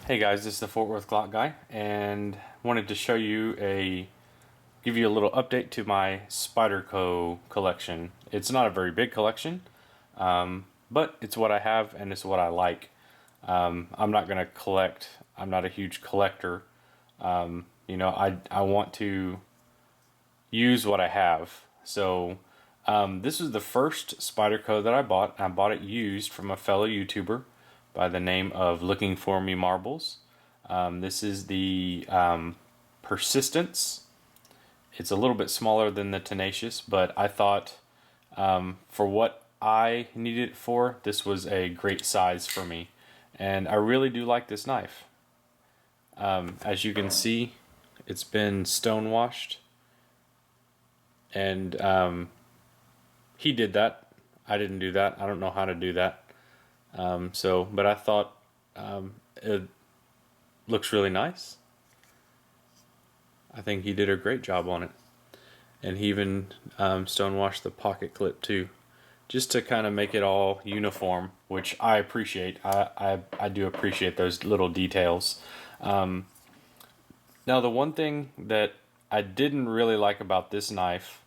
Hey guys, this is the Fort Worth Glock guy, and wanted to give you a little update to my Spyderco collection. It's not a very big collection, but it's what I have and it's what I like. I'm not gonna collect. I'm not a huge collector. I want to use what I have. So this is the first Spyderco that I bought. I bought it used from a fellow YouTuber by the name of Looking For Me Marbles. This is the Persistence. It's a little bit smaller than the Tenacious, but I thought for what I needed it for, this was a great size for me. And I really do like this knife. As you can see, it's been stonewashed. And he did that. I didn't do that. I don't know how to do that. But I thought it looks really nice. I think he did a great job on it. And he even stonewashed the pocket clip too, just to kind of make it all uniform, which I appreciate. I do appreciate those little details. Now the one thing that I didn't really like about this knife,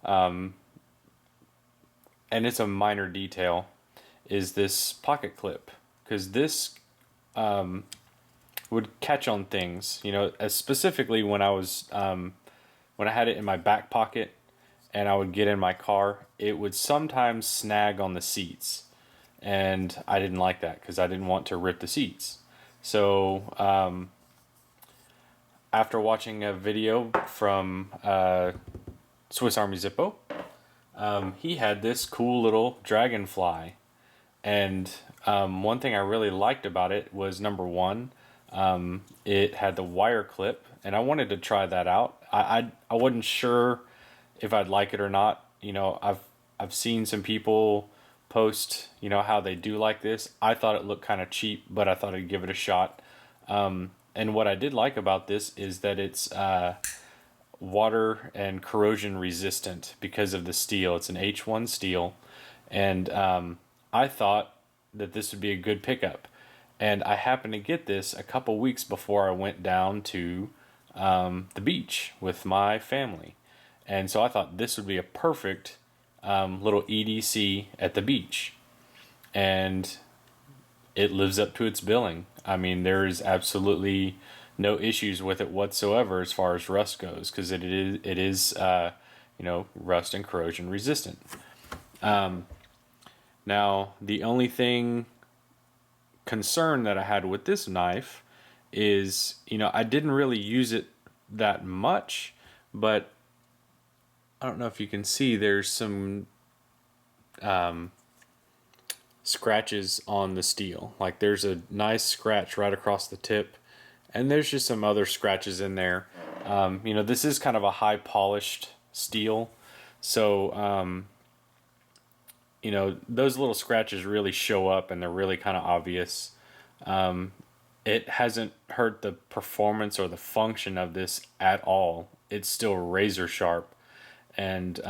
and it's a minor detail, is this pocket clip, because this would catch on things, as specifically when I was when I had it in my back pocket and I would get in my car, it would sometimes snag on the seats, and I didn't like that because I didn't want to rip the seats. So after watching a video from Swiss Army Zippo, he had this cool little dragonfly. And one thing I really liked about it was, number one, it had the wire clip, and I wanted to try that out. I wasn't sure if I'd like it or not. I've seen some people post, how they do like this. I thought it looked kind of cheap, but I thought I'd give it a shot. And what I did like about this is that it's water and corrosion resistant because of the steel. It's an H1 steel, and I thought that this would be a good pickup. And I happened to get this a couple weeks before I went down to the beach with my family. And so I thought this would be a perfect little EDC at the beach. And it lives up to its billing. I mean, there is absolutely no issues with it whatsoever as far as rust goes, because it is rust and corrosion resistant. Now, the only concern that I had with this knife is, I didn't really use it that much, but I don't know if you can see, there's some scratches on the steel. Like, there's a nice scratch right across the tip, and there's just some other scratches in there. This is kind of a high polished steel, so those little scratches really show up and they're really kind of obvious. It hasn't hurt the performance or the function of this at all. It's still razor sharp. And,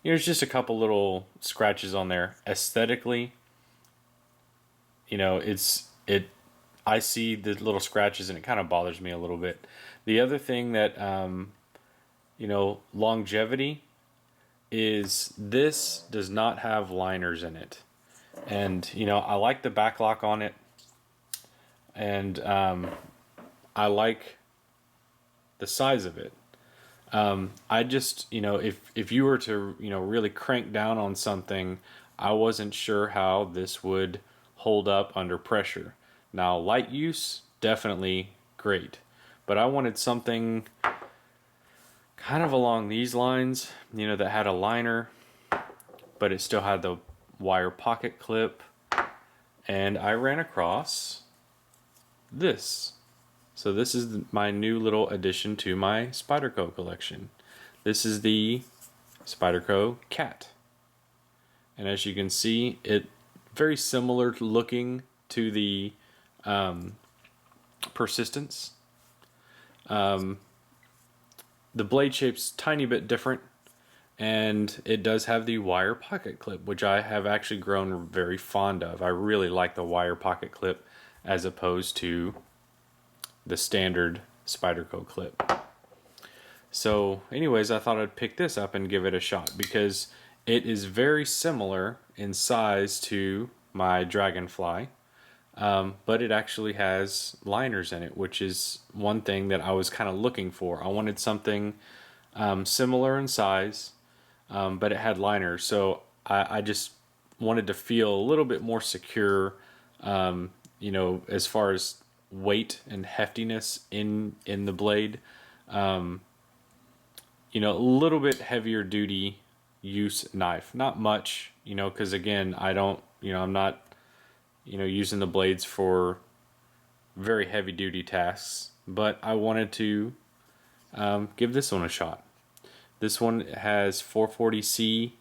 there's just a couple little scratches on there. Aesthetically, I see the little scratches and it kind of bothers me a little bit. The other thing that, longevity, is this does not have liners in it. And I like the back lock on it, and I like the size of it. I just, if you were to really crank down on something, I wasn't sure how this would hold up under pressure. Now, light use, definitely great, but I wanted something kind of along these lines, that had a liner, but it still had the wire pocket clip. And I ran across this. So this is my new little addition to my Spyderco collection. This is the Spyderco CAT. And as you can see, it very similar looking to the Persistence. The blade shape's tiny bit different, and it does have the wire pocket clip, which I have actually grown very fond of. I really like the wire pocket clip, as opposed to the standard Spyderco clip. So anyways, I thought I'd pick this up and give it a shot because it is very similar in size to my Dragonfly, but it actually has liners in it, which is one thing that I was kind of looking for. I wanted something similar in size, but it had liners, so I just wanted to feel a little bit more secure, you know, as far as weight and heftiness in the blade. You know, a little bit heavier duty use knife, not much, you know, because again, I don't, you know, I'm not, you know, using the blades for very heavy duty tasks, but I wanted to give this one a shot. This one has 440C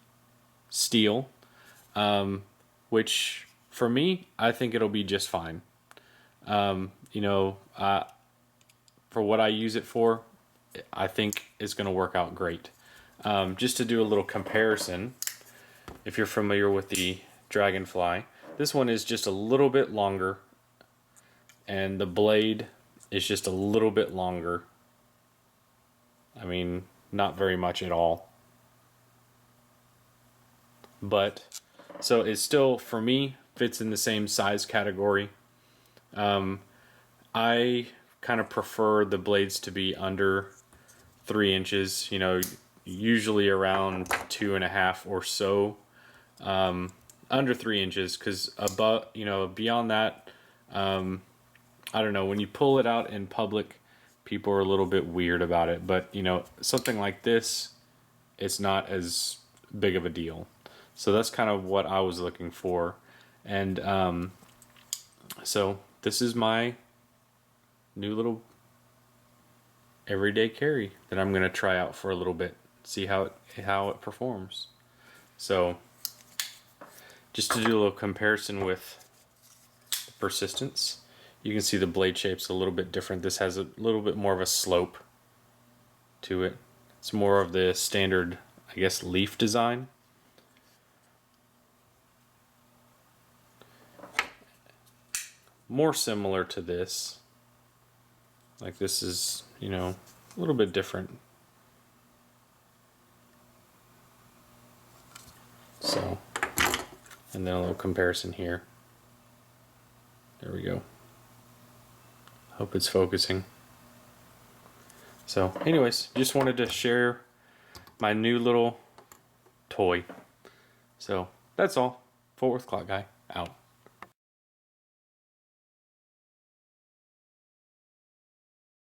steel, which for me, I think it'll be just fine. You know, for what I use it for, I think is going to work out great. Just to do a little comparison, if you're familiar with the Dragonfly, this one is just a little bit longer, and the blade is just a little bit longer. I mean, not very much at all. But, so it still, for me, fits in the same size category. I kind of prefer the blades to be under 3 inches, you know, usually around 2.5 or so, under 3 inches, because above, you know, beyond that, I don't know, when you pull it out in public, people are a little bit weird about it, but you know, something like this, it's not as big of a deal. So that's kind of what I was looking for. And so this is my new little everyday carry that I'm going to try out for a little bit, see how it performs. So just to do a little comparison with the persistence, you can see the blade shape's a little bit different. This has a little bit more of a slope to it. It's more of the standard, I guess, leaf design. More similar to this. Like this is, you know, a little bit different. So, and then a little comparison here. There we go. Hope it's focusing. So anyways, just wanted to share my new little toy. So that's all. Fort Worth Clock Guy out.